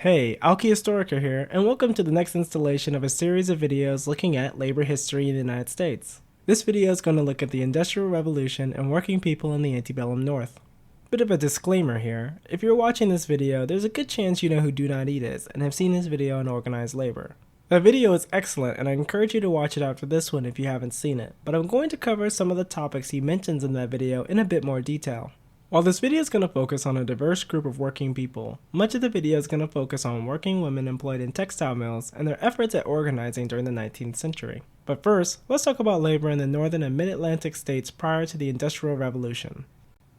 Hey, 𝘊𝑚 here, and welcome to the next installation of a series of videos looking at labor history in the United States. This video is going to look at the Industrial Revolution and working people in the antebellum North. Bit of a disclaimer here, if you're watching this video, there's a good chance you know who Do Not Eat is and have seen this video on organized labor. That video is excellent and I encourage you to watch it after this one if you haven't seen it, but I'm going to cover some of the topics he mentions in that video in a bit more detail. While this video is going to focus on a diverse group of working people, much of the video is going to focus on working women employed in textile mills and their efforts at organizing during the 19th century. But first, let's talk about labor in the northern and mid-Atlantic states prior to the Industrial Revolution.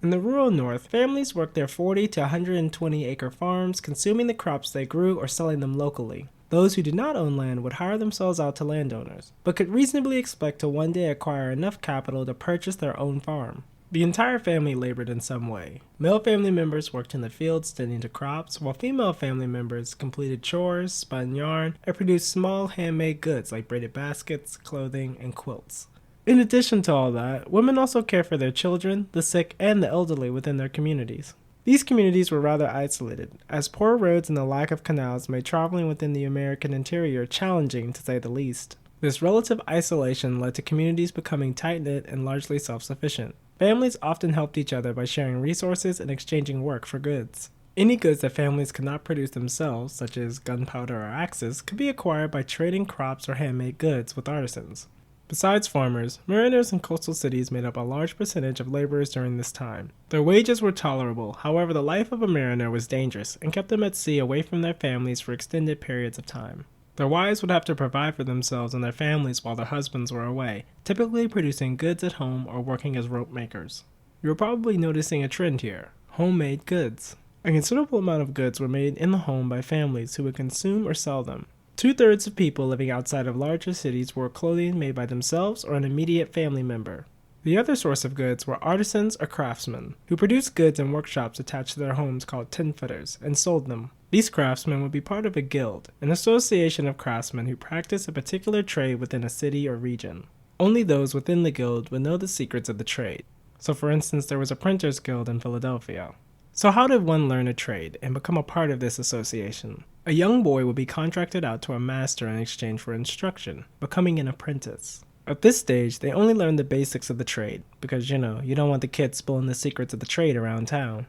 In the rural north, families worked their 40 to 120 acre farms, consuming the crops they grew or selling them locally. Those who did not own land would hire themselves out to landowners, but could reasonably expect to one day acquire enough capital to purchase their own farm. The entire family labored in some way. Male family members worked in the fields tending to crops, while female family members completed chores, spun yarn, and produced small handmade goods like braided baskets, clothing, and quilts. In addition to all that, women also cared for their children, the sick, and the elderly within their communities. These communities were rather isolated, as poor roads and the lack of canals made traveling within the American interior challenging to say the least. This relative isolation led to communities becoming tight-knit and largely self-sufficient. Families often helped each other by sharing resources and exchanging work for goods. Any goods that families could not produce themselves, such as gunpowder or axes, could be acquired by trading crops or handmade goods with artisans. Besides farmers, mariners in coastal cities made up a large percentage of laborers during this time. Their wages were tolerable, however the life of a mariner was dangerous and kept them at sea away from their families for extended periods of time. Their wives would have to provide for themselves and their families while their husbands were away, typically producing goods at home or working as rope makers. You're probably noticing a trend here: homemade goods. A considerable amount of goods were made in the home by families who would consume or sell them. 2/3 of people living outside of larger cities wore clothing made by themselves or an immediate family member. The other source of goods were artisans or craftsmen, who produced goods in workshops attached to their homes called tinfooters, and sold them. These craftsmen would be part of a guild, an association of craftsmen who practiced a particular trade within a city or region. Only those within the guild would know the secrets of the trade. So for instance, there was a printers guild in Philadelphia. So how did one learn a trade and become a part of this association? A young boy would be contracted out to a master in exchange for instruction, becoming an apprentice. At this stage, they only learned the basics of the trade, because you don't want the kids spilling the secrets of the trade around town.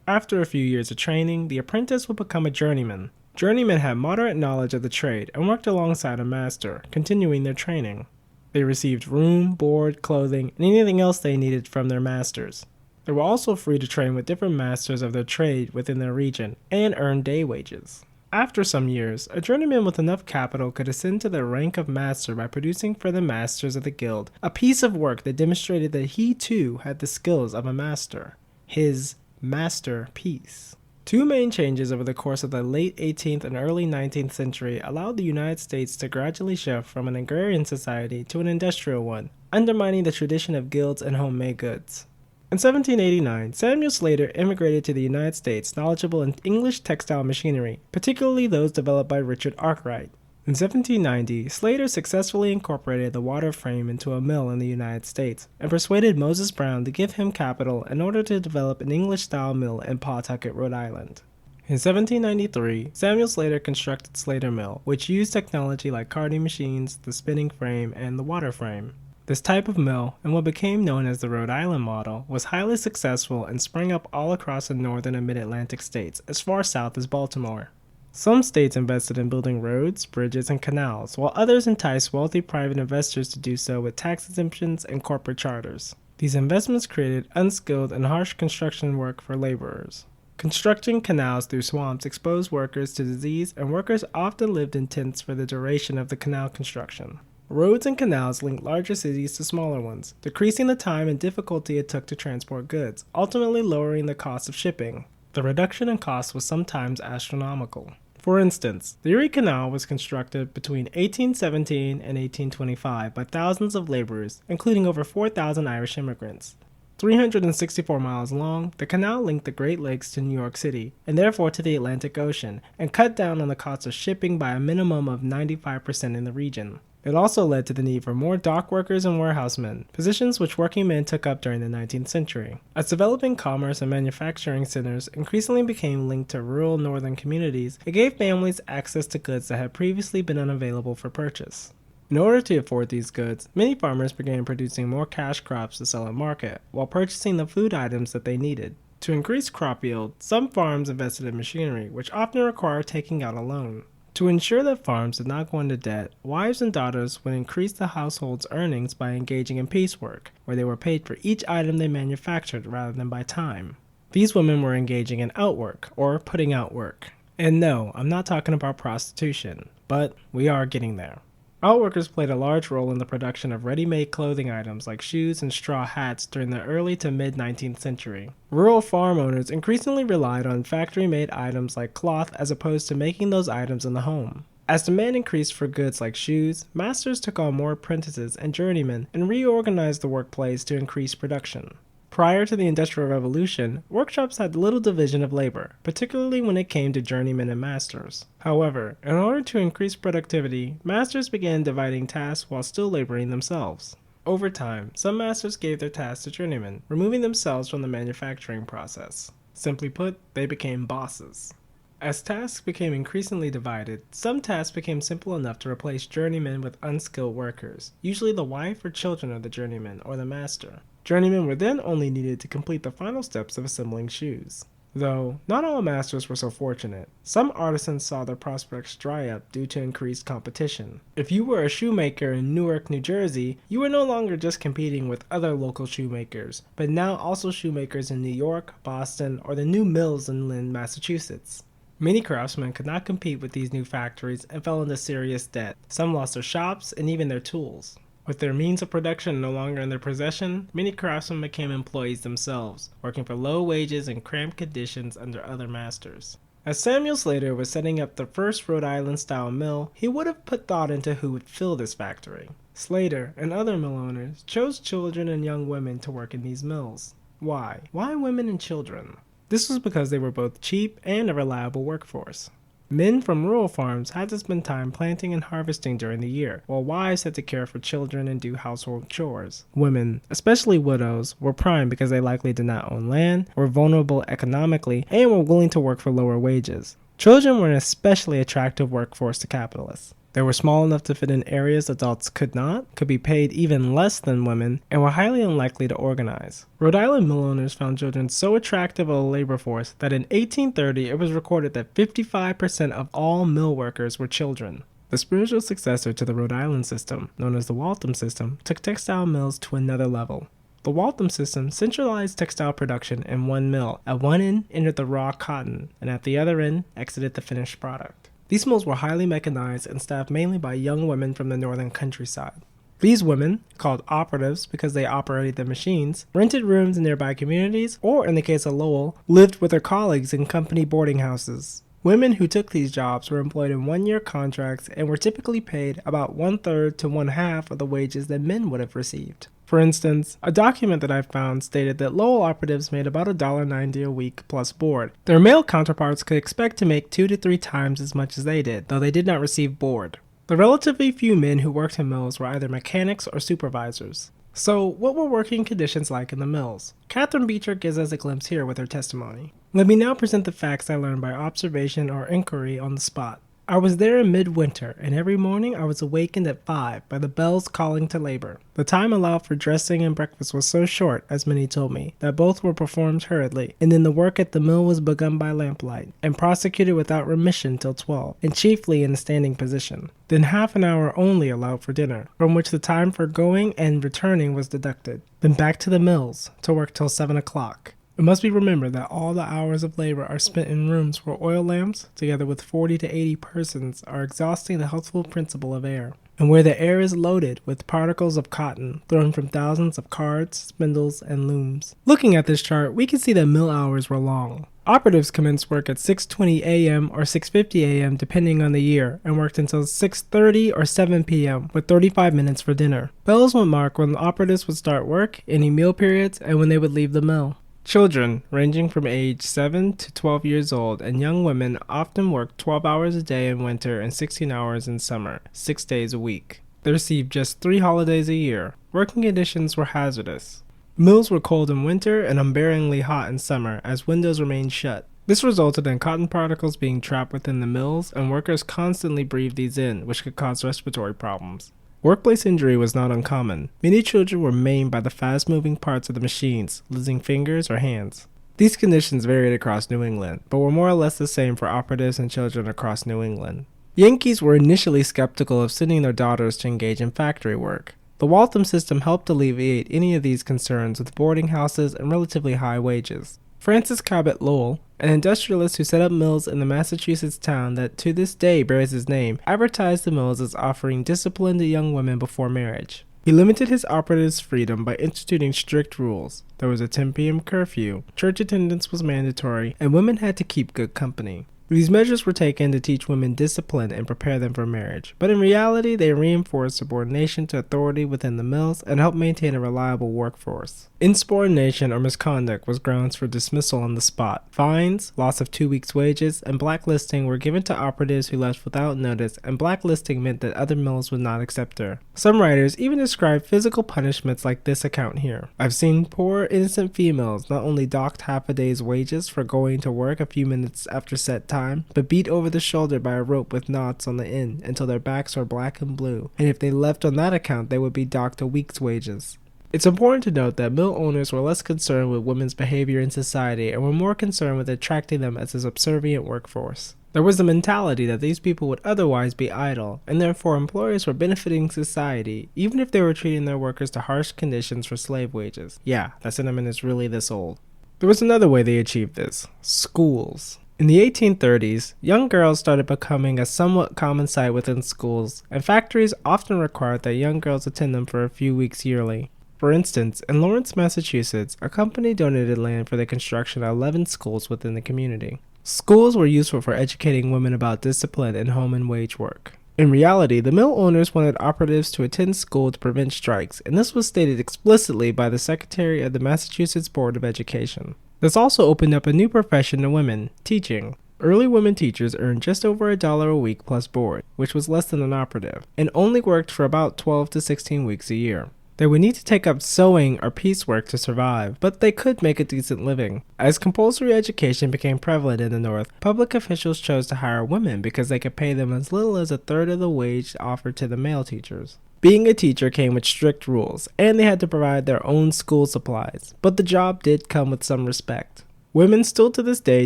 After a few years of training, the apprentice would become a journeyman. Journeymen had moderate knowledge of the trade and worked alongside a master, continuing their training. They received room, board, clothing, and anything else they needed from their masters. They were also free to train with different masters of their trade within their region and earn day wages. After some years, a journeyman with enough capital could ascend to the rank of master by producing for the masters of the guild a piece of work that demonstrated that he too had the skills of a master, his masterpiece. Two main changes over the course of the late 18th and early 19th century allowed the United States to gradually shift from an agrarian society to an industrial one, undermining the tradition of guilds and homemade goods. In 1789, Samuel Slater immigrated to the United States knowledgeable in English textile machinery, particularly those developed by Richard Arkwright. In 1790, Slater successfully incorporated the water frame into a mill in the United States and persuaded Moses Brown to give him capital in order to develop an English-style mill in Pawtucket, Rhode Island. In 1793, Samuel Slater constructed Slater Mill, which used technology like carding machines, the spinning frame, and the water frame. This type of mill, and what became known as the Rhode Island model, was highly successful and sprang up all across the northern and mid-Atlantic states, as far south as Baltimore. Some states invested in building roads, bridges, and canals, while others enticed wealthy private investors to do so with tax exemptions and corporate charters. These investments created unskilled and harsh construction work for laborers. Constructing canals through swamps exposed workers to disease, and workers often lived in tents for the duration of the canal construction. Roads and canals linked larger cities to smaller ones, decreasing the time and difficulty it took to transport goods, ultimately lowering the cost of shipping. The reduction in cost was sometimes astronomical. For instance, the Erie Canal was constructed between 1817 and 1825 by thousands of laborers, including over 4,000 Irish immigrants. 364 miles long, the canal linked the Great Lakes to New York City, and therefore to the Atlantic Ocean, and cut down on the cost of shipping by a minimum of 95% in the region. It also led to the need for more dock workers and warehousemen, positions which working men took up during the 19th century. As developing commerce and manufacturing centers increasingly became linked to rural northern communities, it gave families access to goods that had previously been unavailable for purchase. In order to afford these goods, many farmers began producing more cash crops to sell at market, while purchasing the food items that they needed. To increase crop yield, some farms invested in machinery, which often required taking out a loan. To ensure that farms did not go into debt, wives and daughters would increase the household's earnings by engaging in piecework, where they were paid for each item they manufactured rather than by time. These women were engaging in outwork, or putting out work. And no, I'm not talking about prostitution, but we are getting there. Outworkers played a large role in the production of ready-made clothing items like shoes and straw hats during the early to mid-19th century. Rural farm owners increasingly relied on factory-made items like cloth as opposed to making those items in the home. As demand increased for goods like shoes, masters took on more apprentices and journeymen and reorganized the workplace to increase production. Prior to the Industrial Revolution, workshops had little division of labor, particularly when it came to journeymen and masters. However, in order to increase productivity, masters began dividing tasks while still laboring themselves. Over time, some masters gave their tasks to journeymen, removing themselves from the manufacturing process. Simply put, they became bosses. As tasks became increasingly divided, some tasks became simple enough to replace journeymen with unskilled workers, usually the wife or children of the journeyman or the master. Journeymen were then only needed to complete the final steps of assembling shoes. Though, not all masters were so fortunate. Some artisans saw their prospects dry up due to increased competition. If you were a shoemaker in Newark, New Jersey, you were no longer just competing with other local shoemakers, but now also shoemakers in New York, Boston, or the new mills in Lynn, Massachusetts. Many craftsmen could not compete with these new factories and fell into serious debt. Some lost their shops and even their tools. With their means of production no longer in their possession, many craftsmen became employees themselves, working for low wages and cramped conditions under other masters. As Samuel Slater was setting up the first Rhode Island-style mill, he would have put thought into who would fill this factory. Slater and other mill owners chose children and young women to work in these mills. Why? Why women and children? This was because they were both cheap and a reliable workforce. Men from rural farms had to spend time planting and harvesting during the year, while wives had to care for children and do household chores. Women, especially widows, were prime because they likely did not own land, were vulnerable economically, and were willing to work for lower wages. Children were an especially attractive workforce to capitalists. They were small enough to fit in areas adults could not, could be paid even less than women, and were highly unlikely to organize. Rhode Island mill owners found children so attractive of a labor force that in 1830 it was recorded that 55% of all mill workers were children. The spiritual successor to the Rhode Island system, known as the Walton System, took textile mills to another level. The Walton System centralized textile production in one mill. At one end entered the raw cotton, and at the other end exited the finished product. These mills were highly mechanized and staffed mainly by young women from the northern countryside. These women, called operatives because they operated the machines, rented rooms in nearby communities, or in the case of Lowell, lived with their colleagues in company boarding houses. Women who took these jobs were employed in one-year contracts and were typically paid about 1/3 to 1/2 of the wages that men would have received. For instance, a document that I found stated that Lowell operatives made about $1.90 a week plus board. Their male counterparts could expect to make 2 to 3 times as much as they did, though they did not receive board. The relatively few men who worked in mills were either mechanics or supervisors. So, what were working conditions like in the mills? Catherine Beecher gives us a glimpse here with her testimony. Let me now present the facts I learned by observation or inquiry on the spot. I was there in midwinter, and every morning I was awakened at 5 by the bells calling to labor. The time allowed for dressing and breakfast was so short, as many told me, that both were performed hurriedly, and then the work at the mill was begun by lamplight, and prosecuted without remission till 12, and chiefly in a standing position. Then half an hour only allowed for dinner, from which the time for going and returning was deducted. Then back to the mills, to work till 7 o'clock. It must be remembered that all the hours of labor are spent in rooms where oil lamps, together with 40 to 80 persons, are exhausting the healthful principle of air, and where the air is loaded with particles of cotton thrown from thousands of cards, spindles, and looms. Looking at this chart, we can see that mill hours were long. Operatives commenced work at 6:20 a.m. or 6:50 a.m. depending on the year, and worked until 6:30 or 7 p.m. with 35 minutes for dinner. Bells would mark when the operatives would start work, any meal periods, and when they would leave the mill. Children, ranging from age 7 to 12 years old, and young women often worked 12 hours a day in winter and 16 hours in summer, 6 days a week. They received just 3 holidays a year. Working conditions were hazardous. Mills were cold in winter and unbearably hot in summer as windows remained shut. This resulted in cotton particles being trapped within the mills, and workers constantly breathed these in, which could cause respiratory problems. Workplace injury was not uncommon. Many children were maimed by the fast-moving parts of the machines, losing fingers or hands. These conditions varied across New England, but were more or less the same for operatives and children across New England. Yankees were initially skeptical of sending their daughters to engage in factory work. The Walton System helped alleviate any of these concerns with boarding houses and relatively high wages. Francis Cabot Lowell, an industrialist who set up mills in the Massachusetts town that to this day bears his name, advertised the mills as offering discipline to young women before marriage. He limited his operatives' freedom by instituting strict rules. There was a 10 p.m. curfew, church attendance was mandatory, and women had to keep good company. These measures were taken to teach women discipline and prepare them for marriage, but in reality they reinforced subordination to authority within the mills and helped maintain a reliable workforce. Insubordination or misconduct was grounds for dismissal on the spot. Fines, loss of 2 weeks' wages, and blacklisting were given to operatives who left without notice, and blacklisting meant that other mills would not accept her. Some writers even describe physical punishments like this account here. I've seen poor innocent females not only docked half a day's wages for going to work a few minutes after set time, but beat over the shoulder by a rope with knots on the end until their backs were black and blue, and if they left on that account they would be docked a week's wages. It's important to note that mill owners were less concerned with women's behavior in society and were more concerned with attracting them as a subservient workforce. There was the mentality that these people would otherwise be idle, and therefore employers were benefiting society, even if they were treating their workers to harsh conditions for slave wages. Yeah, that sentiment is really this old. There was another way they achieved this: schools. In the 1830s, young girls started becoming a somewhat common sight within schools, and factories often required that young girls attend them for a few weeks yearly. For instance, in Lawrence, Massachusetts, a company donated land for the construction of 11 schools within the community. Schools were useful for educating women about discipline in home and wage work. In reality, the mill owners wanted operatives to attend school to prevent strikes, and this was stated explicitly by the Secretary of the Massachusetts Board of Education. This also opened up a new profession to women: teaching. Early women teachers earned just over $1 a week plus board, which was less than an operative, and only worked for about 12 to 16 weeks a year. They would need to take up sewing or piecework to survive, but they could make a decent living. As compulsory education became prevalent in the North, public officials chose to hire women because they could pay them as little as a third of the wage offered to the male teachers. Being a teacher came with strict rules, and they had to provide their own school supplies, but the job did come with some respect. Women still to this day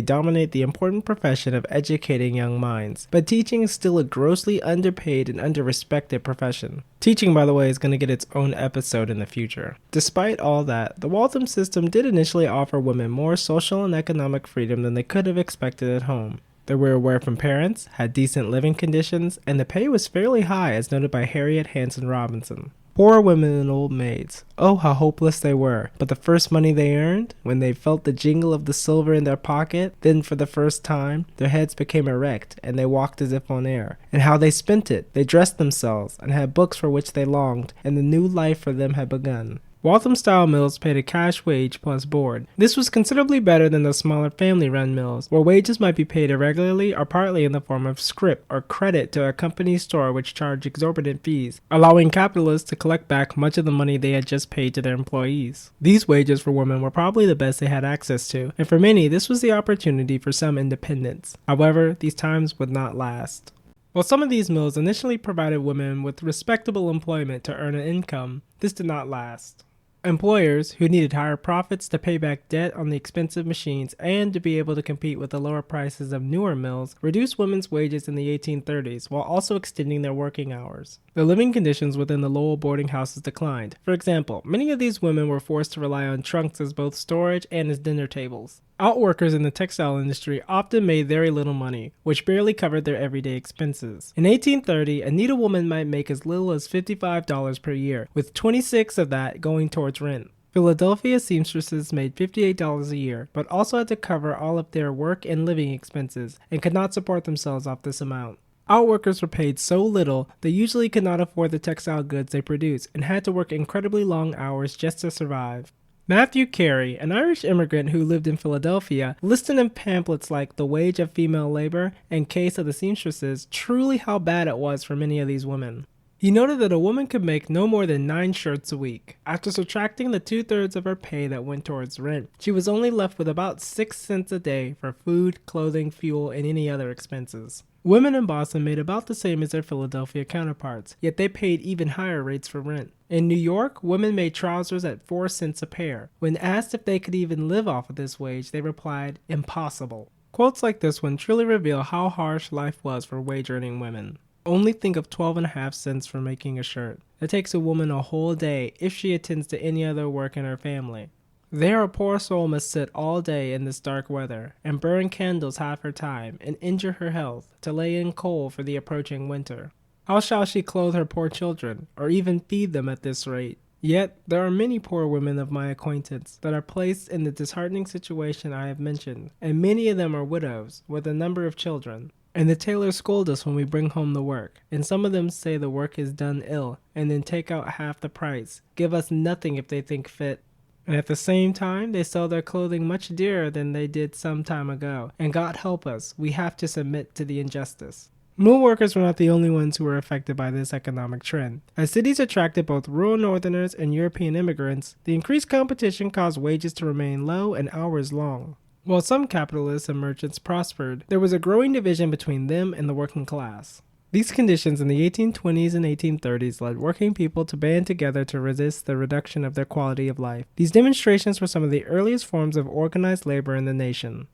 dominate the important profession of educating young minds, but teaching is still a grossly underpaid and underrespected profession. Teaching, by the way, is going to get its own episode in the future. Despite all that, the Walton System did initially offer women more social and economic freedom than they could have expected at home. They were aware from parents, had decent living conditions, and the pay was fairly high, as noted by Harriet Hanson Robinson. Poor women and old maids. Oh, how hopeless they were. But the first money they earned, when they felt the jingle of the silver in their pocket, then for the first time, their heads became erect, and they walked as if on air. And how they spent it! They dressed themselves, and had books for which they longed, and the new life for them had begun. Waltham-style mills paid a cash wage plus board. This was considerably better than the smaller family-run mills, where wages might be paid irregularly or partly in the form of scrip or credit to a company store which charged exorbitant fees, allowing capitalists to collect back much of the money they had just paid to their employees. These wages for women were probably the best they had access to, and for many this was the opportunity for some independence. However, these times would not last. While some of these mills initially provided women with respectable employment to earn an income, this did not last. Employers, who needed higher profits to pay back debt on the expensive machines and to be able to compete with the lower prices of newer mills, reduced women's wages in the 1830s while also extending their working hours. The living conditions within the Lowell boarding houses declined. For example, many of these women were forced to rely on trunks as both storage and as dinner tables. Outworkers in the textile industry often made very little money, which barely covered their everyday expenses. In 1830, a needlewoman might make as little as $55 per year, with 26 of that going towards rent. Philadelphia seamstresses made $58 a year, but also had to cover all of their work and living expenses, and could not support themselves off this amount. Outworkers were paid so little, they usually could not afford the textile goods they produced, and had to work incredibly long hours just to survive. Matthew Carey, an Irish immigrant who lived in Philadelphia, listed in pamphlets like The Wage of Female Labor and Case of the Seamstresses truly how bad it was for many of these women. He noted that a woman could make no more than 9 shirts a week. After subtracting the 2/3 of her pay that went towards rent, she was only left with about 6 cents a day for food, clothing, fuel, and any other expenses. Women in Boston made about the same as their Philadelphia counterparts, yet they paid even higher rates for rent. In New York, women made trousers at 4 cents a pair. When asked if they could even live off of this wage, they replied, "Impossible." Quotes like this one truly reveal how harsh life was for wage-earning women. Only think of 12.5 cents for making a shirt. That takes a woman a whole day if she attends to any other work in her family. There a poor soul must sit all day in this dark weather, and burn candles half her time, and injure her health, to lay in coal for the approaching winter. How shall she clothe her poor children, or even feed them at this rate? Yet, there are many poor women of my acquaintance that are placed in the disheartening situation I have mentioned, and many of them are widows, with a number of children. And the tailors scold us when we bring home the work, and some of them say the work is done ill, and then take out half the price, give us nothing if they think fit. And at the same time, they sell their clothing much dearer than they did some time ago, and God help us, we have to submit to the injustice. Mill workers were not the only ones who were affected by this economic trend. As cities attracted both rural northerners and European immigrants, the increased competition caused wages to remain low and hours long. While some capitalists and merchants prospered, there was a growing division between them and the working class. These conditions in the 1820s and 1830s led working people to band together to resist the reduction of their quality of life. These demonstrations were some of the earliest forms of organized labor in the nation.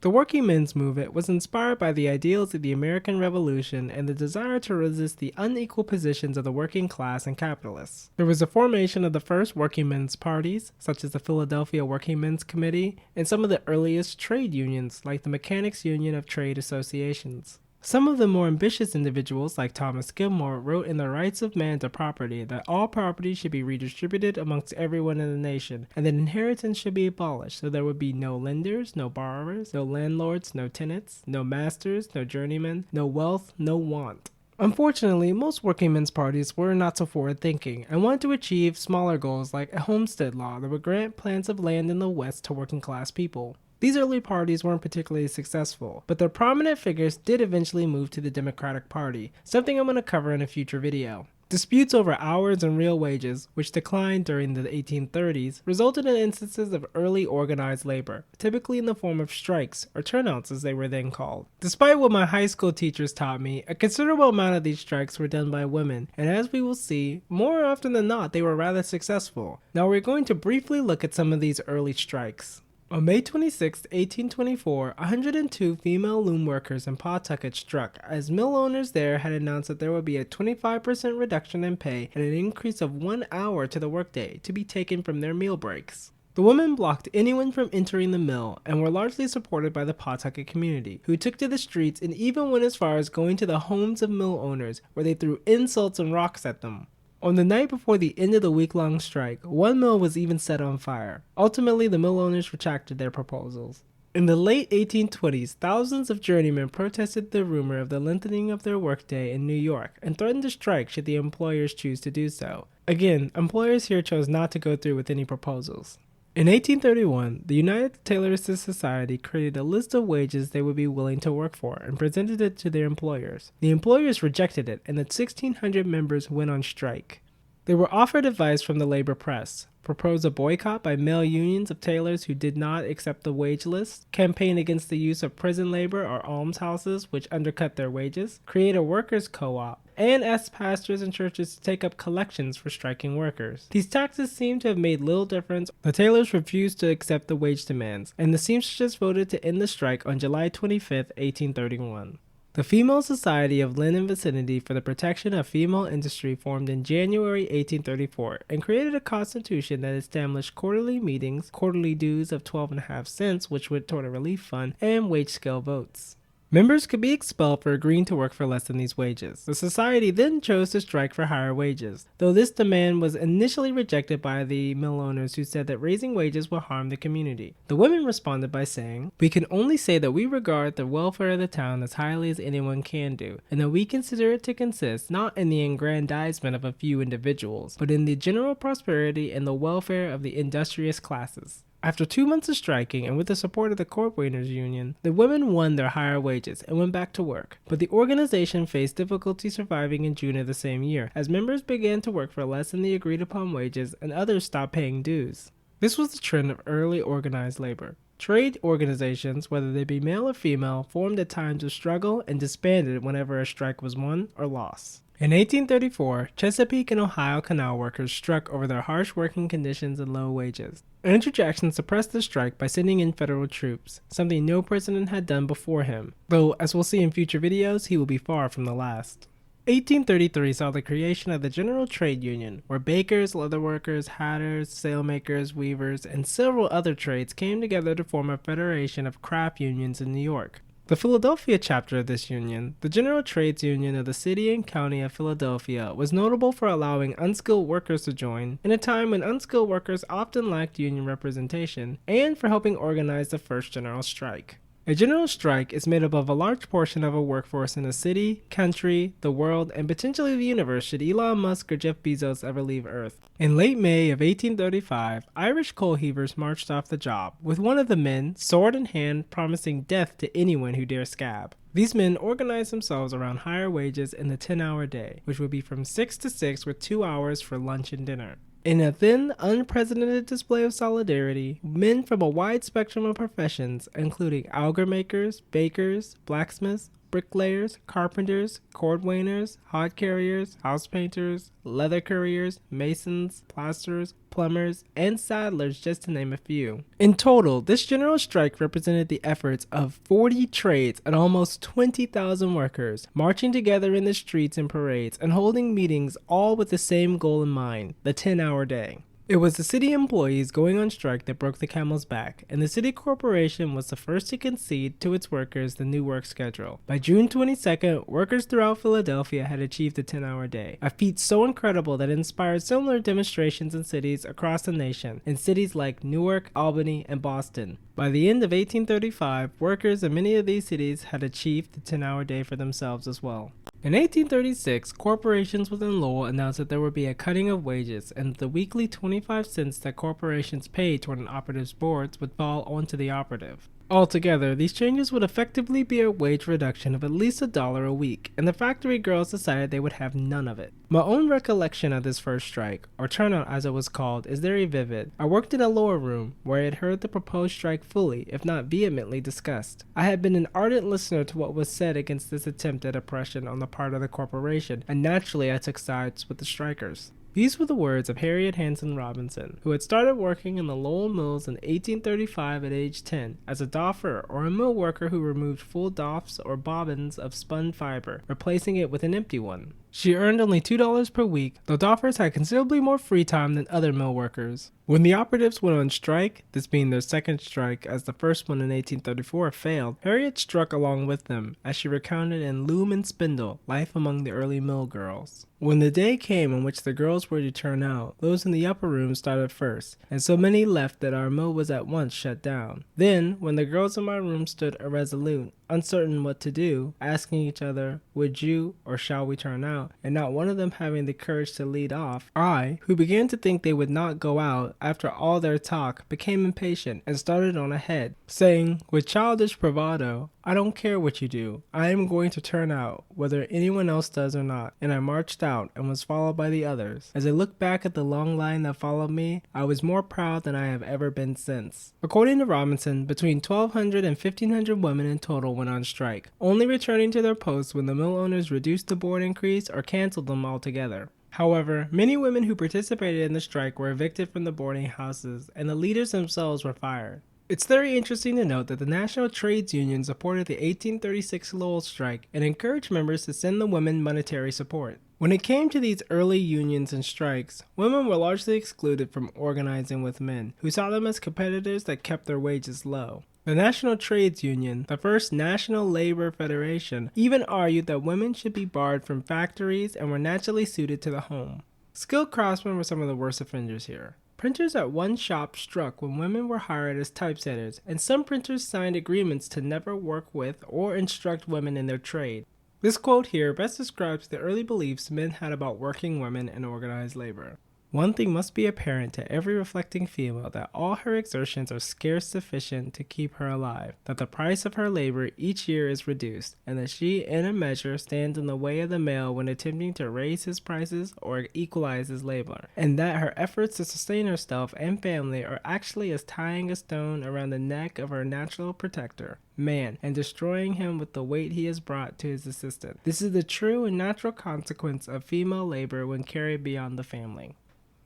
The working men's movement was inspired by the ideals of the American Revolution and the desire to resist the unequal positions of the working class and capitalists. There was a formation of the first working men's parties, such as the Philadelphia Working Men's Committee, and some of the earliest trade unions, like the Mechanics' Union of Trade Associations. Some of the more ambitious individuals, like Thomas Gilmore, wrote in The Rights of Man to Property that all property should be redistributed amongst everyone in the nation, and that inheritance should be abolished, so there would be no lenders, no borrowers, no landlords, no tenants, no masters, no journeymen, no wealth, no want. Unfortunately, most working men's parties were not so forward-thinking and wanted to achieve smaller goals like a homestead law that would grant plants of land in the West to working-class people. These early parties weren't particularly successful, but their prominent figures did eventually move to the Democratic Party, something I'm going to cover in a future video. Disputes over hours and real wages, which declined during the 1830s, resulted in instances of early organized labor, typically in the form of strikes, or turnouts as they were then called. Despite what my high school teachers taught me, a considerable amount of these strikes were done by women, and as we will see, more often than not they were rather successful. Now we're going to briefly look at some of these early strikes. On May 26, 1824, 102 female loom workers in Pawtucket struck, as mill owners there had announced that there would be a 25% reduction in pay and an increase of 1 hour to the workday to be taken from their meal breaks. The women blocked anyone from entering the mill and were largely supported by the Pawtucket community, who took to the streets and even went as far as going to the homes of mill owners, where they threw insults and rocks at them. On the night before the end of the week-long strike, one mill was even set on fire. Ultimately, the mill owners retracted their proposals. In the late 1820s, thousands of journeymen protested the rumor of the lengthening of their workday in New York and threatened to strike should the employers choose to do so. Again, employers here chose not to go through with any proposals. In 1831, the United Tailorist Society created a list of wages they would be willing to work for and presented it to their employers. The employers rejected it, and the 1,600 members went on strike. They were offered advice from the labor press, propose a boycott by male unions of tailors who did not accept the wage list, campaign against the use of prison labor or almshouses which undercut their wages, create a workers' co-op, and asked pastors and churches to take up collections for striking workers. These taxes seem to have made little difference. The tailors refused to accept the wage demands, and the seamstresses voted to end the strike on July 25, 1831. The Female Society of Lynn and Vicinity for the Protection of Female Industry formed in January 1834 and created a constitution that established quarterly meetings, quarterly dues of 12.5 cents, which went toward a relief fund, and wage scale votes. Members could be expelled for agreeing to work for less than these wages. The society then chose to strike for higher wages, though this demand was initially rejected by the mill owners who said that raising wages would harm the community. The women responded by saying, "We can only say that we regard the welfare of the town as highly as anyone can do, and that we consider it to consist not in the aggrandizement of a few individuals, but in the general prosperity and the welfare of the industrious classes. After 2 months of striking and with the support of the 𝘗𝘕ner's union, the women won their higher wages and went back to work. But the organization faced difficulty surviving in June of the same year, as members began to work for less than the agreed upon wages and others stopped paying dues. This was the trend of early organized labor. Trade organizations, whether they be male or female, formed at times of struggle and disbanded whenever a strike was won or lost. In 1834, Chesapeake and Ohio canal workers struck over their harsh working conditions and low wages. Andrew Jackson suppressed the strike by sending in federal troops, something no president had done before him, though, as we'll see in future videos, he will be far from the last. 1833 saw the creation of the General Trade Union, where bakers, leatherworkers, hatters, sailmakers, weavers, and several other trades came together to form a federation of craft unions in New York. The Philadelphia chapter of this union, the General Trades Union of the City and County of Philadelphia, was notable for allowing unskilled workers to join in a time when unskilled workers often lacked union representation, and for helping organize the first general strike. A general strike is made up of a large portion of a workforce in a city, country, the world, and potentially the universe should Elon Musk or Jeff Bezos ever leave Earth. In late May of 1835, Irish coal heavers marched off the job, with one of the men, sword in hand, promising death to anyone who dare scab. These men organized themselves around higher wages in the 10-hour day, which would be from 6 to 6 with 2 hours for lunch and dinner. In a then unprecedented display of solidarity, men from a wide spectrum of professions, including auger makers, bakers, blacksmiths, bricklayers, carpenters, cordwainers, hod carriers, house painters, leather couriers, masons, plasterers, plumbers, and saddlers, just to name a few. In total, this general strike represented the efforts of 40 trades and almost 20,000 workers, marching together in the streets and parades and holding meetings, all with the same goal in mind, the 10-hour day. It was the city employees going on strike that broke the camel's back, and the city corporation was the first to concede to its workers the new work schedule. By June 22nd, workers throughout Philadelphia had achieved the 10-hour day, a feat so incredible that it inspired similar demonstrations in cities across the nation, in cities like Newark, Albany, and Boston. By the end of 1835, workers in many of these cities had achieved the 10-hour day for themselves as well. In 1836, corporations within Lowell announced that there would be a cutting of wages and that the weekly 25 cents that corporations paid toward an operative's boards would fall onto the operative. Altogether, these changes would effectively be a wage reduction of at least $1 a week, and the factory girls decided they would have none of it. My own recollection of this first strike, or turnout as it was called, is very vivid. I worked in a lower room where I had heard the proposed strike fully, if not vehemently, discussed. I had been an ardent listener to what was said against this attempt at oppression on the part of the corporation, and naturally I took sides with the strikers. These were the words of Harriet Hanson Robinson, who had started working in the Lowell mills in 1835 at age 10 as a doffer, or a mill worker who removed full doffs or bobbins of spun fiber, replacing it with an empty one. She earned only $2 per week, though doffers had considerably more free time than other mill workers. When the operatives went on strike, this being their second strike as the first one in 1834 failed, Harriet struck along with them, as she recounted in Loom and Spindle, Life Among the Early Mill Girls. When the day came on which the girls were to turn out, those in the upper room started first, and so many left that our mill was at once shut down. Then, when the girls in my room stood irresolute, uncertain what to do, asking each other, would you or shall we turn out, and not one of them having the courage to lead off, I, who began to think they would not go out after all their talk, became impatient and started on ahead, saying, with childish bravado, I don't care what you do, I am going to turn out, whether anyone else does or not, and I marched out and was followed by the others. As I looked back at the long line that followed me, I was more proud than I have ever been since. According to Robinson, between 1,200 and 1,500 women in total went on strike, only returning to their posts when the mill owners reduced the board increase or canceled them altogether. However, many women who participated in the strike were evicted from the boarding houses, and the leaders themselves were fired. It's very interesting to note that the National Trades Union supported the 1836 Lowell strike and encouraged members to send the women monetary support. When it came to these early unions and strikes, women were largely excluded from organizing with men, who saw them as competitors that kept their wages low. The National Trades Union, the first national labor federation, even argued that women should be barred from factories and were naturally suited to the home. Skilled craftsmen were some of the worst offenders here. Printers at one shop struck when women were hired as typesetters, and some printers signed agreements to never work with or instruct women in their trade. This quote here best describes the early beliefs men had about working women and organized labor. One thing must be apparent to every reflecting female, that all her exertions are scarce sufficient to keep her alive, that the price of her labor each year is reduced, and that she in a measure stands in the way of the male when attempting to raise his prices or equalize his labor, and that her efforts to sustain herself and family are actually as tying a stone around the neck of her natural protector, man, and destroying him with the weight he has brought to his assistance. This is the true and natural consequence of female labor when carried beyond the family.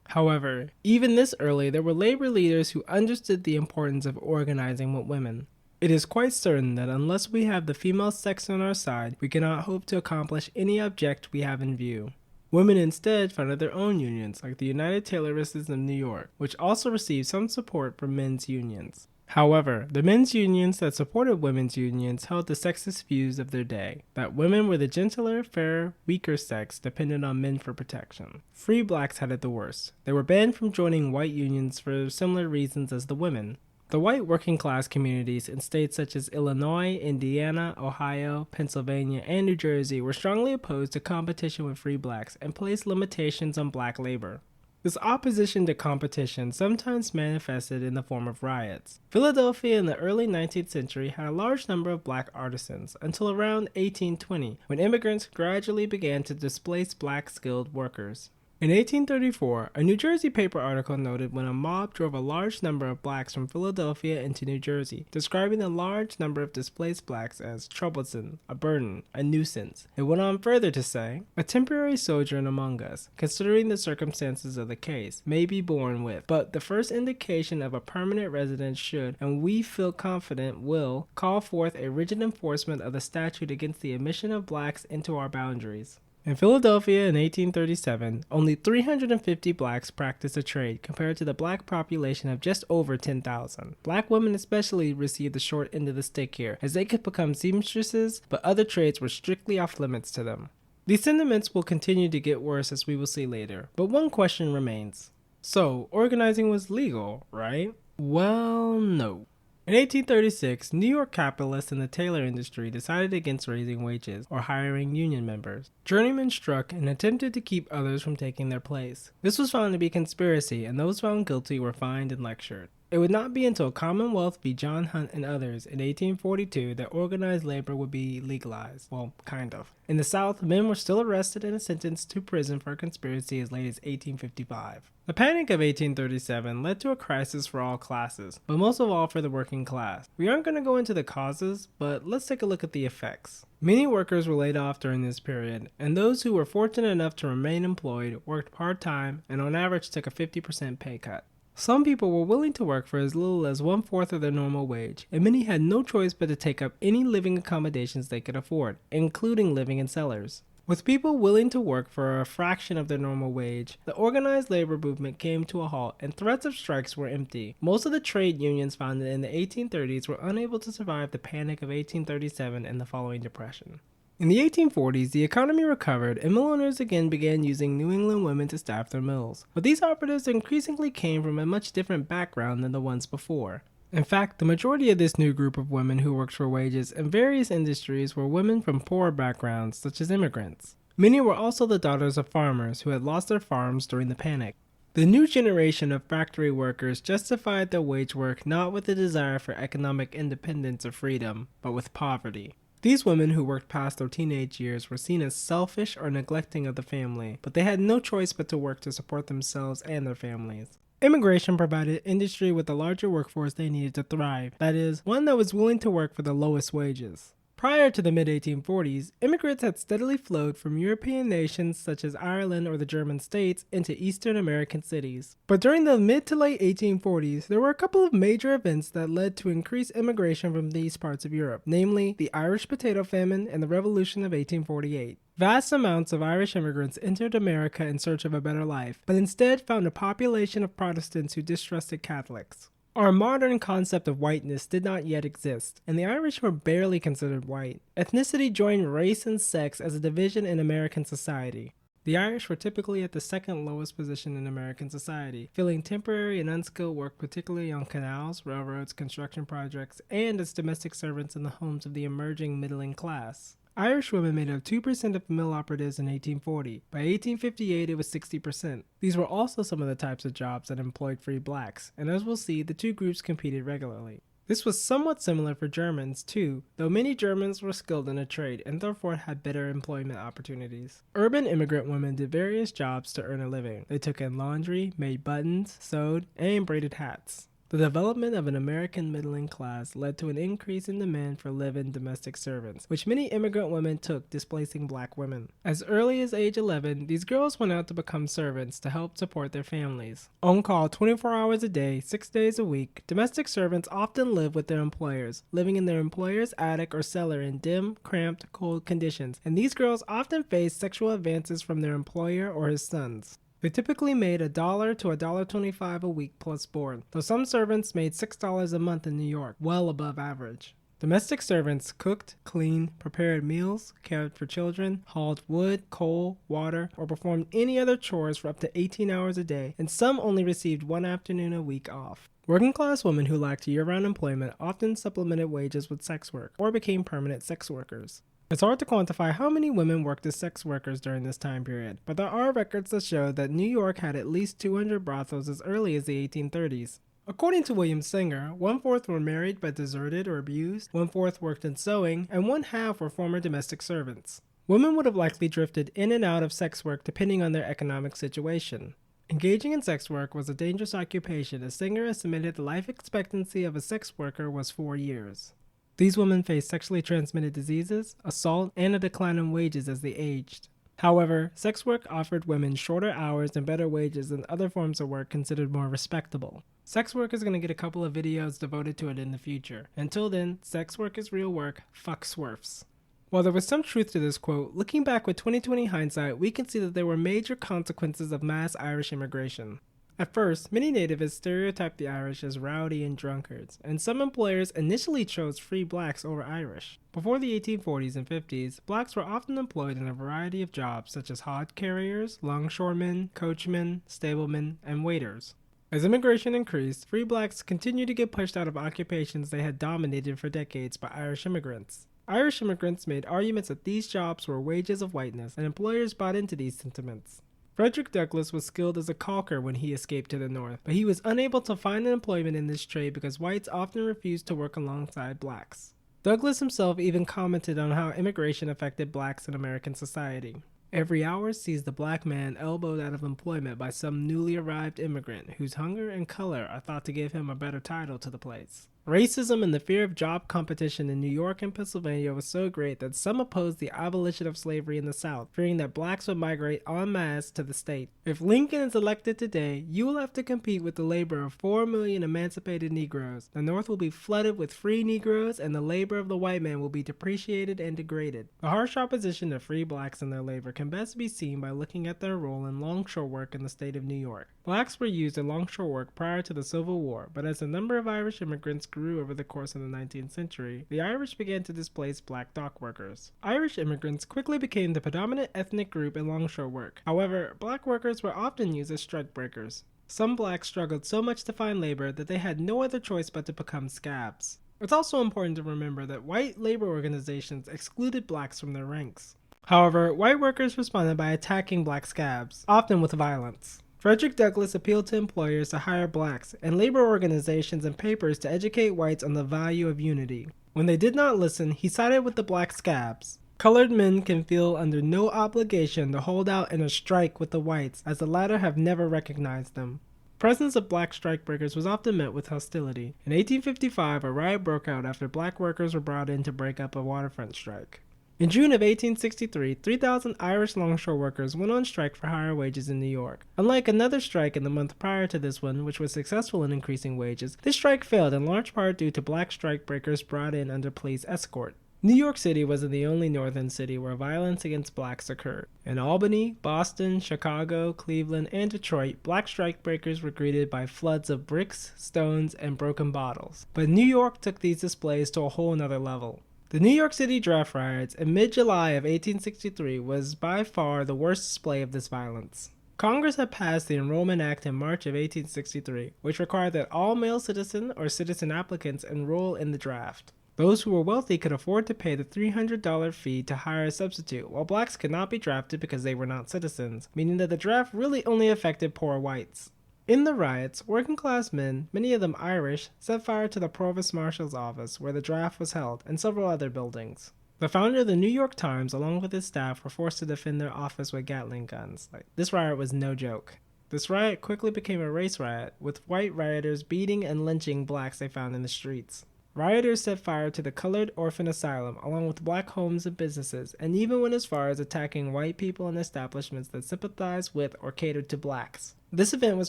However, even this early, there were labor leaders who understood the importance of organizing with women. It is quite certain that unless we have the female sex on our side, we cannot hope to accomplish any object we have in view. Women instead founded their own unions, like the United Tailorists of New York, which also received some support from men's unions. However, the men's unions that supported women's unions held the sexist views of their day, that women were the gentler, fairer, weaker sex dependent on men for protection. Free blacks had it the worst. They were banned from joining white unions for similar reasons as the women. The white working class communities in states such as Illinois, Indiana, Ohio, Pennsylvania, and New Jersey were strongly opposed to competition with free blacks and placed limitations on black labor. This opposition to competition sometimes manifested in the form of riots. Philadelphia in the early 19th century had a large number of black artisans until around 1820, when immigrants gradually began to displace black skilled workers. In 1834, a New Jersey paper article noted when a mob drove a large number of blacks from Philadelphia into New Jersey, describing the large number of displaced blacks as troublesome, a burden, a nuisance. It went on further to say, "A temporary sojourn among us, considering the circumstances of the case, may be borne with, but the first indication of a permanent residence should, and we feel confident will, call forth a rigid enforcement of the statute against the admission of blacks into our boundaries." In Philadelphia in 1837, only 350 blacks practiced a trade compared to the black population of just over 10,000. Black women especially received the short end of the stick here, as they could become seamstresses, but other trades were strictly off limits to them. These sentiments will continue to get worse, as we will see later, but one question remains. So, organizing was legal, right? Well, no. In 1836, New York capitalists in the tailor industry decided against raising wages or hiring union members. Journeymen struck and attempted to keep others from taking their place. This was found to be conspiracy, and those found guilty were fined and lectured. It would not be until Commonwealth v. John Hunt and others in 1842 that organized labor would be legalized. Well, kind of. In the South, men were still arrested and sentenced to prison for conspiracy as late as 1855. The Panic of 1837 led to a crisis for all classes, but most of all for the working class. We aren't going to go into the causes, but let's take a look at the effects. Many workers were laid off during this period, and those who were fortunate enough to remain employed worked part-time and on average took a 50% pay cut. Some people were willing to work for as little as 1/4 of their normal wage, and many had no choice but to take up any living accommodations they could afford, including living in cellars. With people willing to work for a fraction of their normal wage, the organized labor movement came to a halt and threats of strikes were empty. Most of the trade unions founded in the 1830s were unable to survive the Panic of 1837 and the following Depression. In the 1840s, the economy recovered and mill owners again began using New England women to staff their mills. But these operatives increasingly came from a much different background than the ones before. In fact, the majority of this new group of women who worked for wages in various industries were women from poorer backgrounds, such as immigrants. Many were also the daughters of farmers who had lost their farms during the panic. The new generation of factory workers justified their wage work not with the desire for economic independence or freedom, but with poverty. These women who worked past their teenage years were seen as selfish or neglecting of the family, but they had no choice but to work to support themselves and their families. Immigration provided industry with the larger workforce they needed to thrive, that is, one that was willing to work for the lowest wages. Prior to the mid-1840s, immigrants had steadily flowed from European nations such as Ireland or the German states into Eastern American cities. But during the mid to late 1840s, there were a couple of major events that led to increased immigration from these parts of Europe, namely the Irish potato famine and the Revolution of 1848. Vast amounts of Irish immigrants entered America in search of a better life, but instead found a population of Protestants who distrusted Catholics. Our modern concept of whiteness did not yet exist, and the Irish were barely considered white. Ethnicity joined race and sex as a division in American society. The Irish were typically at the second lowest position in American society, filling temporary and unskilled work particularly on canals, railroads, construction projects, and as domestic servants in the homes of the emerging middling class. Irish women made up 2% of mill operatives in 1840. By 1858, it was 60%. These were also some of the types of jobs that employed free blacks, and as we'll see, the two groups competed regularly. This was somewhat similar for Germans too, though many Germans were skilled in a trade and therefore had better employment opportunities. Urban immigrant women did various jobs to earn a living. They took in laundry, made buttons, sewed, and braided hats. The development of an American middling class led to an increase in demand for live-in domestic servants, which many immigrant women took, displacing black women. As early as age 11, these girls went out to become servants to help support their families. On call 24 hours a day, 6 days a week, domestic servants often lived with their employers, living in their employer's attic or cellar in dim, cramped, cold conditions, and these girls often faced sexual advances from their employer or his sons. They typically made $1 to $1.25 a week plus board, though some servants made $6 a month in New York, well above average. Domestic servants cooked, cleaned, prepared meals, cared for children, hauled wood, coal, water, or performed any other chores for up to 18 hours a day, and some only received one afternoon a week off. Working-class women who lacked year-round employment often supplemented wages with sex work, or became permanent sex workers. It's hard to quantify how many women worked as sex workers during this time period, but there are records that show that New York had at least 200 brothels as early as the 1830s. According to William Singer, 1/4 were married but deserted or abused, 1/4 worked in sewing, and 1/2 were former domestic servants. Women would have likely drifted in and out of sex work depending on their economic situation. Engaging in sex work was a dangerous occupation, as Singer estimated the life expectancy of a sex worker was 4 years. These women faced sexually transmitted diseases, assault, and a decline in wages as they aged. However, sex work offered women shorter hours and better wages than other forms of work considered more respectable. Sex work is going to get a couple of videos devoted to it in the future. Until then, sex work is real work, fuck swerfs. While there was some truth to this quote, looking back with 2020 hindsight, we can see that there were major consequences of mass Irish immigration. At first, many nativists stereotyped the Irish as rowdy and drunkards, and some employers initially chose free blacks over Irish. Before the 1840s and 50s, blacks were often employed in a variety of jobs such as hod carriers, longshoremen, coachmen, stablemen, and waiters. As immigration increased, free blacks continued to get pushed out of occupations they had dominated for decades by Irish immigrants. Irish immigrants made arguments that these jobs were wages of whiteness, and employers bought into these sentiments. Frederick Douglass was skilled as a caulker when he escaped to the north, but he was unable to find an employment in this trade because whites often refused to work alongside blacks. Douglass himself even commented on how immigration affected blacks in American society. Every hour sees the black man elbowed out of employment by some newly arrived immigrant whose hunger and color are thought to give him a better title to the place. Racism and the fear of job competition in New York and Pennsylvania was so great that some opposed the abolition of slavery in the South, fearing that blacks would migrate en masse to the state. If Lincoln is elected today, you will have to compete with the labor of 4 million emancipated Negroes. The North will be flooded with free Negroes, and the labor of the white man will be depreciated and degraded. The harsh opposition to free blacks and their labor can best be seen by looking at their role in longshore work in the state of New York. Blacks were used in longshore work prior to the Civil War, but as the number of Irish immigrants grew over the course of the 19th century, the Irish began to displace black dock workers. Irish immigrants quickly became the predominant ethnic group in longshore work. However, black workers were often used as strike breakers. Some blacks struggled so much to find labor that they had no other choice but to become scabs. It's also important to remember that white labor organizations excluded blacks from their ranks. However, white workers responded by attacking black scabs, often with violence. Frederick Douglass appealed to employers to hire blacks and labor organizations and papers to educate whites on the value of unity. When they did not listen, he sided with the black scabs. Colored men can feel under no obligation to hold out in a strike with the whites, as the latter have never recognized them. The presence of black strikebreakers was often met with hostility. In 1855, a riot broke out after black workers were brought in to break up a waterfront strike. In June of 1863, 3,000 Irish longshore workers went on strike for higher wages in New York. Unlike another strike in the month prior to this one, which was successful in increasing wages, this strike failed in large part due to black strikebreakers brought in under police escort. New York City wasn't the only northern city where violence against blacks occurred. In Albany, Boston, Chicago, Cleveland, and Detroit, black strikebreakers were greeted by floods of bricks, stones, and broken bottles. But New York took these displays to a whole nother level. The New York City draft riots in mid-July of 1863 was by far the worst display of this violence. Congress had passed the Enrollment Act in March of 1863, which required that all male citizen or citizen applicants enroll in the draft. Those who were wealthy could afford to pay the $300 fee to hire a substitute, while blacks could not be drafted because they were not citizens, meaning that the draft really only affected poor whites. In the riots, working-class men, many of them Irish, set fire to the Provost Marshal's office where the draft was held, and several other buildings. The founder of the New York Times, along with his staff, were forced to defend their office with Gatling guns. This riot was no joke. This riot quickly became a race riot, with white rioters beating and lynching blacks they found in the streets. Rioters set fire to the Colored Orphan Asylum, along with black homes and businesses, and even went as far as attacking white people and establishments that sympathized with or catered to blacks. This event was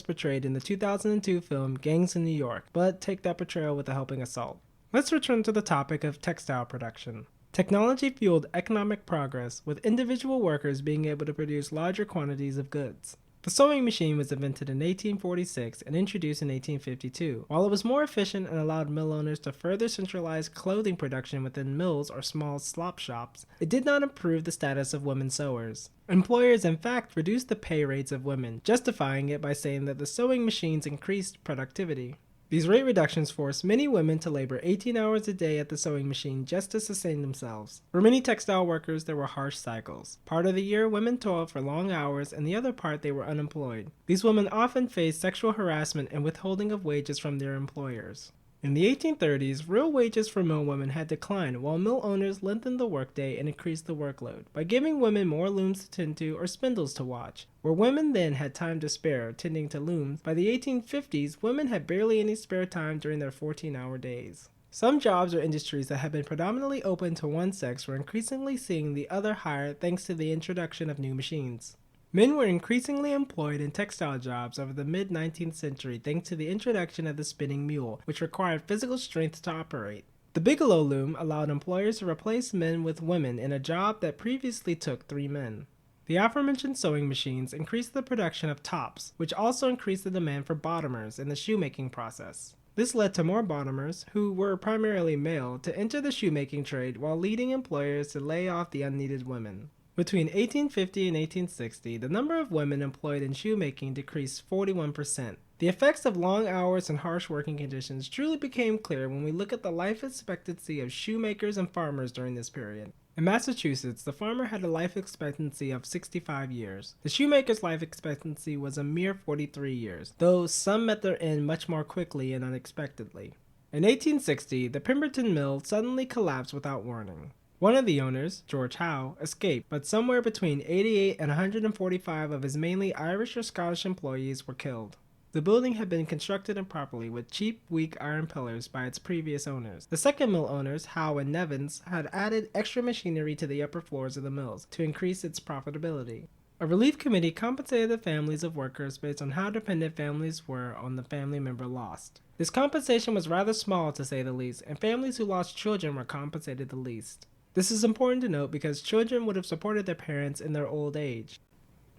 portrayed in the 2002 film Gangs in New York, but take that portrayal with a helping of salt. Let's return to the topic of textile production. Technology fueled economic progress, with individual workers being able to produce larger quantities of goods. The sewing machine was invented in 1846 and introduced in 1852. While it was more efficient and allowed mill owners to further centralize clothing production within mills or small slop shops, it did not improve the status of women sewers. Employers in fact reduced the pay rates of women, justifying it by saying that the sewing machines increased productivity. These rate reductions forced many women to labor 18 hours a day at the sewing machine just to sustain themselves. For many textile workers, there were harsh cycles. Part of the year, women toiled for long hours, and the other part they were unemployed. These women often faced sexual harassment and withholding of wages from their employers. In the 1830s, real wages for mill women had declined, while mill owners lengthened the workday and increased the workload by giving women more looms to tend to or spindles to watch. Where women then had time to spare tending to looms, by the 1850s, women had barely any spare time during their 14-hour days. Some jobs or industries that had been predominantly open to one sex were increasingly seeing the other hire thanks to the introduction of new machines. Men were increasingly employed in textile jobs over the mid-19th century thanks to the introduction of the spinning mule, which required physical strength to operate. The Bigelow loom allowed employers to replace men with women in a job that previously took 3 men. The aforementioned sewing machines increased the production of tops, which also increased the demand for bottomers in the shoemaking process. This led to more bottomers, who were primarily male, to enter the shoemaking trade while leading employers to lay off the unneeded women. Between 1850 and 1860, the number of women employed in shoemaking decreased 41%. The effects of long hours and harsh working conditions truly became clear when we look at the life expectancy of shoemakers and farmers during this period. In Massachusetts, the farmer had a life expectancy of 65 years. The shoemaker's life expectancy was a mere 43 years, though some met their end much more quickly and unexpectedly. In 1860, the Pemberton Mill suddenly collapsed without warning. One of the owners, George Howe, escaped, but somewhere between 88 and 145 of his mainly Irish or Scottish employees were killed. The building had been constructed improperly with cheap, weak iron pillars by its previous owners. The second mill owners, Howe and Nevins, had added extra machinery to the upper floors of the mills to increase its profitability. A relief committee compensated the families of workers based on how dependent families were on the family member lost. This compensation was rather small, to say the least, and families who lost children were compensated the least. This is important to note because children would have supported their parents in their old age.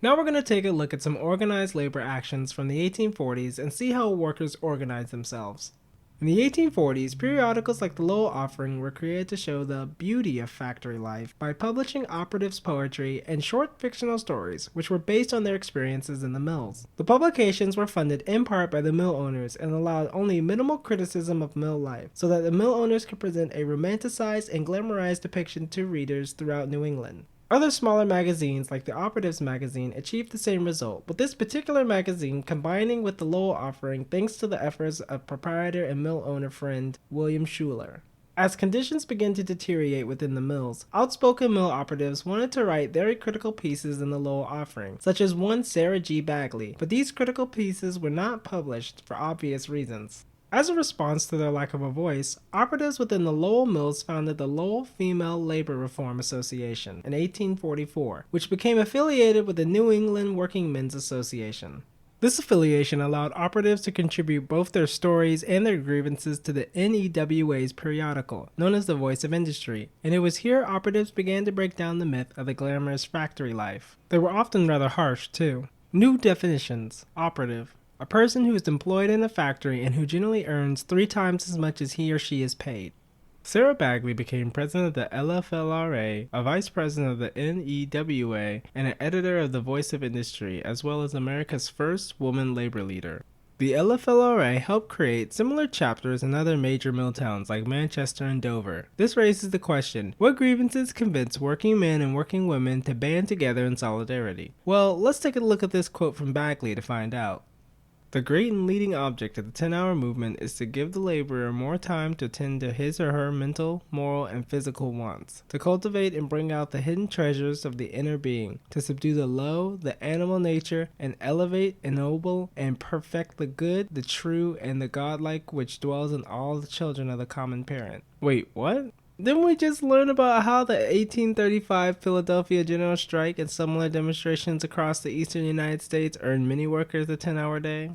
Now we're going to take a look at some organized labor actions from the 1840s and see how workers organized themselves. In the 1840s, periodicals like the Lowell Offering were created to show the beauty of factory life by publishing operatives' poetry and short fictional stories, which were based on their experiences in the mills. The publications were funded in part by the mill owners and allowed only minimal criticism of mill life, so that the mill owners could present a romanticized and glamorized depiction to readers throughout New England. Other smaller magazines like the Operatives magazine achieved the same result, with this particular magazine combining with the Lowell Offering thanks to the efforts of proprietor and mill owner friend William Schuler. As conditions began to deteriorate within the mills, outspoken mill operatives wanted to write very critical pieces in the Lowell Offering, such as one Sarah G. Bagley, but these critical pieces were not published for obvious reasons. As a response to their lack of a voice, operatives within the Lowell mills founded the Lowell Female Labor Reform Association in 1844, which became affiliated with the New England Working Men's Association. This affiliation allowed operatives to contribute both their stories and their grievances to the NEWA's periodical, known as the Voice of Industry, and it was here operatives began to break down the myth of the glamorous factory life. They were often rather harsh, too. New definitions: operative: a person who is employed in a factory and who generally earns 3 times as much as he or she is paid. Sarah Bagley became president of the LFLRA, a vice president of the NEWA, and an editor of the Voice of Industry, as well as America's first woman labor leader. The 𝘓LRA helped create similar chapters in other major mill towns like Manchester and Dover. This raises the question, what grievances convinced working men and working women to band together in solidarity? Well, let's take a look at this quote from Bagley to find out. The great and leading object of the 10-hour movement is to give the laborer more time to attend to his or her mental, moral, and physical wants, to cultivate and bring out the hidden treasures of the inner being, to subdue the low, the animal nature, and elevate, ennoble, and perfect the good, the true, and the godlike which dwells in all the children of the common parent. Wait, what? Didn't we just learn about how the 1835 Philadelphia general strike and similar demonstrations across the eastern United States earned many workers a 10-hour day?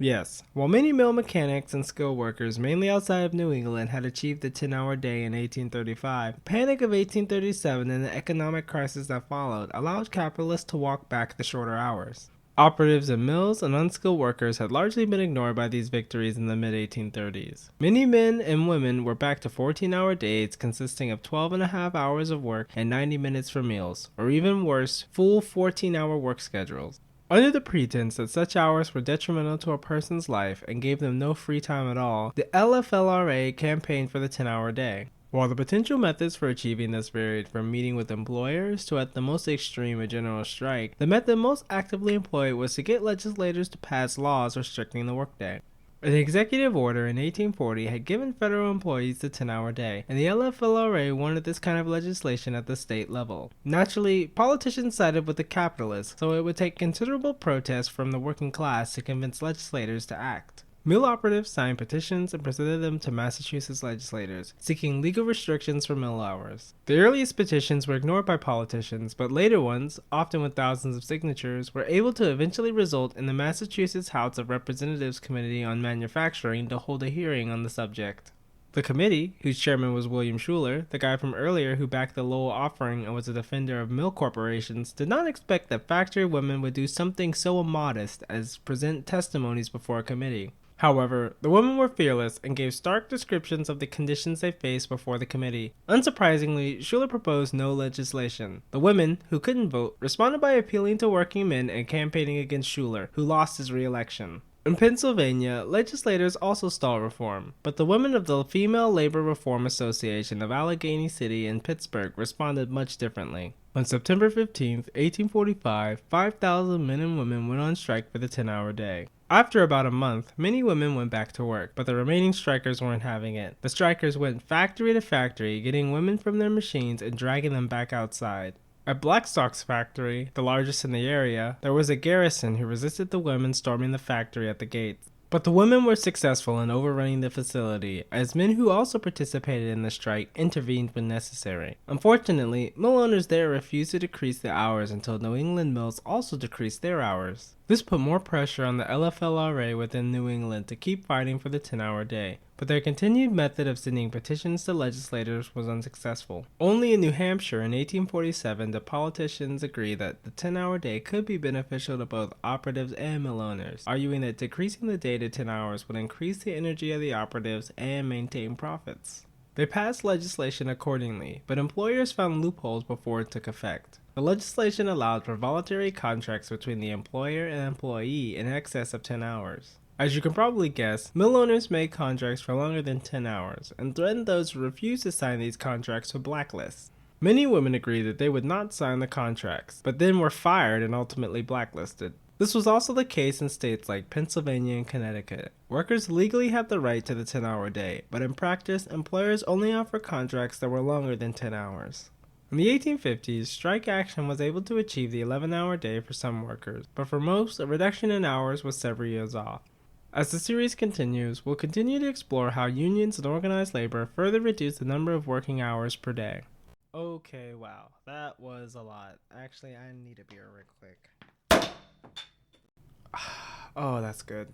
Yes, while many mill mechanics and skilled workers, mainly outside of New England, had achieved the 10-hour day in 1835, the Panic of 1837 and the economic crisis that followed allowed capitalists to walk back the shorter hours. Operatives in mills and unskilled workers had largely been ignored by these victories in the mid-1830s. Many men and women were back to 14-hour days consisting of 12.5 hours of work and 90 minutes for meals, or even worse, full 14-hour work schedules. Under the pretense that such hours were detrimental to a person's life and gave them no free time at all, the 𝘓LRA campaigned for the 10-hour day. While the potential methods for achieving this varied from meeting with employers to at the most extreme a general strike, the method most actively employed was to get legislators to pass laws restricting the workday. An executive order in 1840 had given federal employees the 10-hour day, and the 𝘓LRA wanted this kind of legislation at the state level. Naturally, politicians sided with the capitalists, so it would take considerable protest from the working class to convince legislators to act. Mill operatives signed petitions and presented them to Massachusetts legislators, seeking legal restrictions for mill hours. The earliest petitions were ignored by politicians, but later ones, often with thousands of signatures, were able to eventually result in the Massachusetts House of Representatives Committee on Manufacturing to hold a hearing on the subject. The committee, whose chairman was William Schuller, the guy from earlier who backed the Lowell offering and was a defender of mill corporations, did not expect that factory women would do something so immodest as present testimonies before a committee. However, the women were fearless and gave stark descriptions of the conditions they faced before the committee. Unsurprisingly, Schuller proposed no legislation. The women, who couldn't vote, responded by appealing to working men and campaigning against Schuller, who lost his re-election. In Pennsylvania, legislators also stalled reform, but the women of the Female Labor Reform Association of Allegheny City and Pittsburgh responded much differently. On September 15, 1845, 5,000 men and women went on strike for the 10-hour day. After about a month, many women went back to work, but the remaining strikers weren't having it. The strikers went factory to factory, getting women from their machines and dragging them back outside. At Blackstock's factory, the largest in the area, there was a garrison who resisted the women storming the factory at the gates. But the women were successful in overrunning the facility, as men who also participated in the strike intervened when necessary. Unfortunately, mill owners there refused to decrease the hours until New England mills also decreased their hours. This put more pressure on the 𝘓LRA within New England to keep fighting for the 10-hour day, but their continued method of sending petitions to legislators was unsuccessful. Only in New Hampshire in 1847 did politicians agree that the 10-hour day could be beneficial to both operatives and mill owners, arguing that decreasing the day to 10 hours would increase the energy of the operatives and maintain profits. They passed legislation accordingly, but employers found loopholes before it took effect. The legislation allowed for voluntary contracts between the employer and employee in excess of 10 hours. As you can probably guess, mill owners made contracts for longer than 10 hours and threatened those who refused to sign these contracts with blacklists. Many women agreed that they would not sign the contracts, but then were fired and ultimately blacklisted. This was also the case in states like Pennsylvania and Connecticut. Workers legally have the right to the 10-hour day, but in practice, employers only offer contracts that were longer than 10 hours. In the 1850s, strike action was able to achieve the 11-hour day for some workers, but for most, a reduction in hours was several years off. As the series continues, we'll continue to explore how unions and organized labor further reduce the number of working hours per day. Okay, wow, that was a lot. Actually, I need a beer real quick. Oh, that's good.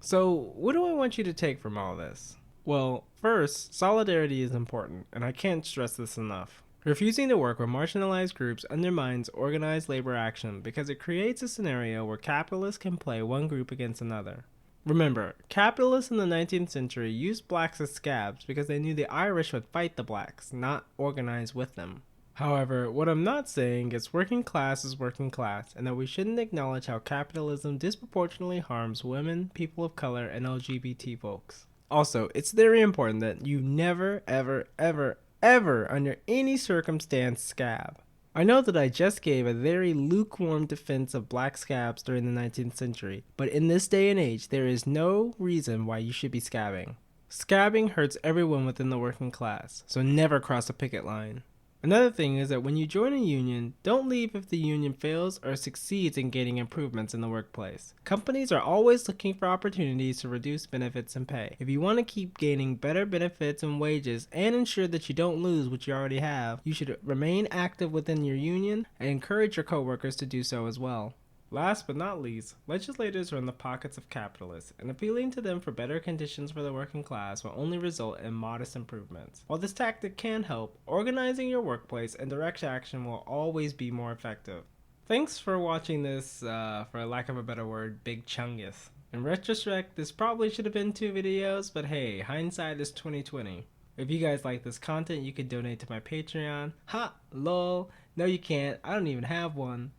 So, what do I want you to take from all this? Well, first, solidarity is important, and I can't stress this enough. Refusing to work with marginalized groups undermines organized labor action because it creates a scenario where capitalists can play one group against another. Remember, capitalists in the 19th century used blacks as scabs because they knew the Irish would fight the blacks, not organize with them. However, what I'm not saying is working class is working class, and that we shouldn't acknowledge how capitalism disproportionately harms women, people of color, and LGBT folks. Also, it's very important that you never, ever, ever, ever, under any circumstance, scab. I know that I just gave a very lukewarm defense of black scabs during the 19th century, but in this day and age, there is no reason why you should be scabbing. Scabbing hurts everyone within the working class, so never cross a picket line. Another thing is that when you join a union, don't leave if the union fails or succeeds in gaining improvements in the workplace. Companies are always looking for opportunities to reduce benefits and pay. If you want to keep gaining better benefits and wages and ensure that you don't lose what you already have, you should remain active within your union and encourage your coworkers to do so as well. Last but not least, legislators are in the pockets of capitalists, and appealing to them for better conditions for the working class will only result in modest improvements. While this tactic can help, organizing your workplace and direct action will always be more effective. Thanks for watching this, for lack of a better word, big chungus. In retrospect, this probably should have been 2 videos, but hey, hindsight is 2020. If you guys like this content, you could donate to my Patreon. Ha! Lol. No you can't, I don't even have one.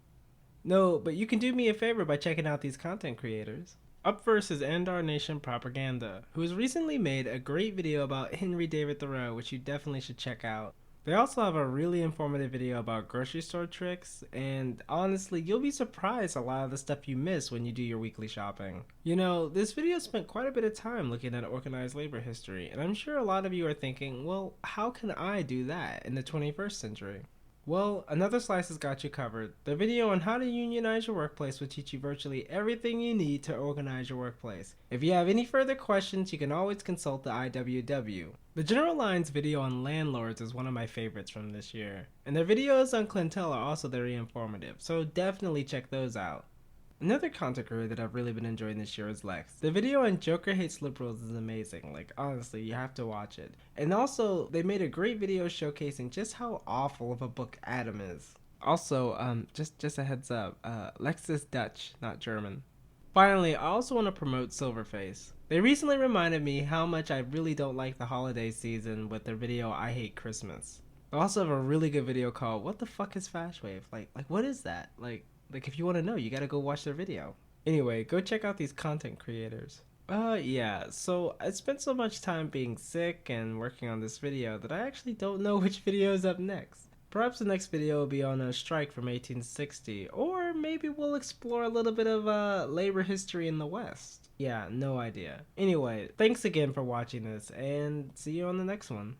No, but you can do me a favor by checking out these content creators. Up first is End Our Nation Propaganda, who has recently made a great video about Henry David Thoreau, which you definitely should check out. They also have a really informative video about grocery store tricks, and honestly, you'll be surprised a lot of the stuff you miss when you do your weekly shopping. You know, this video spent quite a bit of time looking at organized labor history, and I'm sure a lot of you are thinking, well, how can I do that in the 21st century? Well, Another Slice has got you covered. The video on how to unionize your workplace will teach you virtually everything you need to organize your workplace. If you have any further questions, you can always consult the IWW. The General Lines video on landlords is one of my favorites from this year, and their videos on clientele are also very informative, so definitely check those out. Another content creator that I've really been enjoying this year is Lex. The video on Joker Hates Liberals is amazing, like honestly, you have to watch it. And also, they made a great video showcasing just how awful of a book Adam is. Also, just a heads up, Lex is Dutch, not German. Finally, I also want to promote Silverface. They recently reminded me how much I really don't like the holiday season with their video I Hate Christmas. They also have a really good video called What the Fuck is Fashwave? Like what is that? Like if you want to know, you gotta go watch their video. Anyway, go check out these content creators. Yeah, so I spent so much time being sick and working on this video that I actually don't know which video is up next. Perhaps the next video will be on a strike from 1860, or maybe we'll explore a little bit of labor history in the West. Yeah, no idea. Anyway, thanks again for watching this, and see you on the next one.